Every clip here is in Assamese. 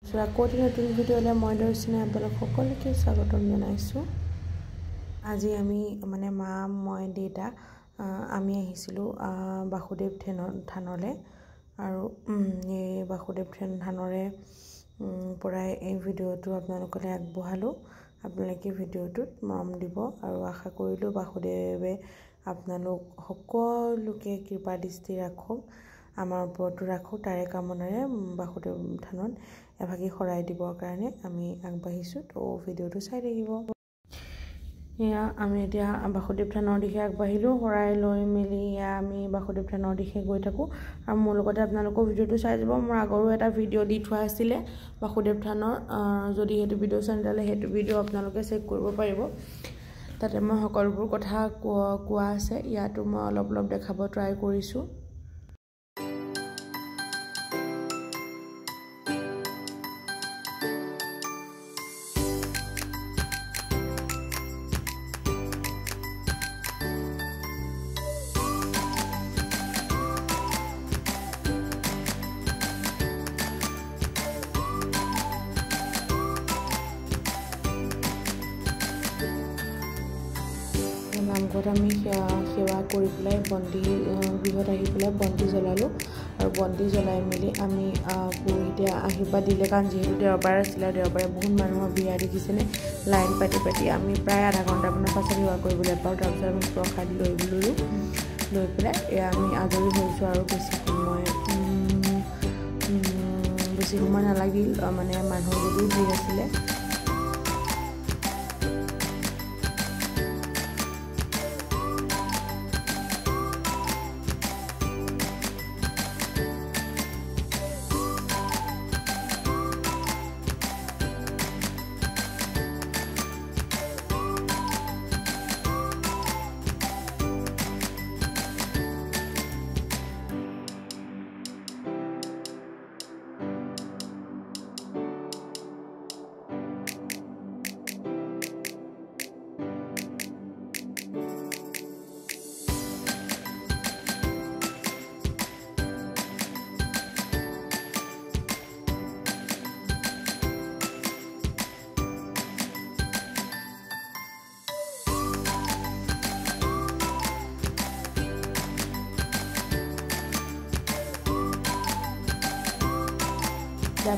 আকৌ নতুন ভিডিঅ'লৈ মই দৰ্শনে আপোনালোক সকলোকে স্বাগতম জনাইছোঁ। আজি আমি মানে মা মই দেউতা আমি আহিছিলোঁ বাসুদেৱ থানলৈ আৰু এই বাসুদেৱ থানৰে পৰাই এই ভিডিঅ'টো আপোনালোকলৈ আগবঢ়ালোঁ। আপোনালোকে ভিডিঅ'টোত মৰম দিব আৰু আশা কৰিলোঁ বাসুদেৱে আপোনালোক সকলোকে কৃপা দৃষ্টি ৰাখক, আমাৰ ওপৰতো ৰাখক, তাৰে কামনাৰে বাসুদেৱ থানত এভাগি শৰাই দিবৰ কাৰণে আমি আগবাঢ়িছোঁ। তো ভিডিঅ'টো চাই থাকিব। এয়া আমি এতিয়া বাসুদেৱ থানৰ দিশে আগবাঢ়িলোঁ। শৰাই লৈ মেলি আমি বাসুদেৱ থানৰ দিশে গৈ থাকোঁ আৰু মোৰ লগতে আপোনালোকৰ ভিডিঅ'টো চাই যাব। মোৰ আগৰো এটা ভিডিঅ' দি থোৱা আছিলে বাসুদেৱ থানৰ, যদি সেইটো ভিডিঅ' চাই তেতিয়াহ'লে সেইটো ভিডিঅ' আপোনালোকে চেক কৰিব পাৰিব। তাতে মই সকলোবোৰ কথা কোৱা আছে। ইয়াতো মই অলপ দেখাব ট্ৰাই কৰিছোঁ। নামঘৰত আমি সেৱা কৰি পেলাই গৃহত আহি পেলাই বন্তি জ্বলালোঁ আৰু বন্তি জ্বলাই মেলি আমি পুৰোহিতে আশীৰ্বাদ দিলে, কাৰণ যিহেতু দেওবাৰ আছিলে, দেওবাৰে বহুত মানুহৰ ভিৰ দেখিছেনে, লাইন পাতি আমি প্ৰায় আধা ঘণ্টামানৰ পাছত সেৱা কৰিবলৈ পাওঁ। তাৰপিছত আমি প্ৰসাদ লৈ পেলাই এয়া আমি আজৰি হৈছোঁ আৰু বেছি সময় নালাগিল, মানে মানুহ যদিও ভিৰ আছিলে।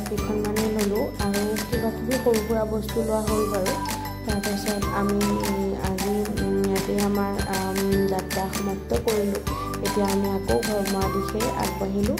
কেইখনমানে ল'লোঁ আৰু কিবাকিবি সৰু সুৰা বস্তু লোৱা হ'ল বাৰু। তাৰপাছত আমি আজি ইয়াতে আমাৰ যাত্ৰা সমাপ্ত কৰিলোঁ। এতিয়া আমি আকৌ ঘৰমুৱা দিশে আগবাঢ়িলোঁ।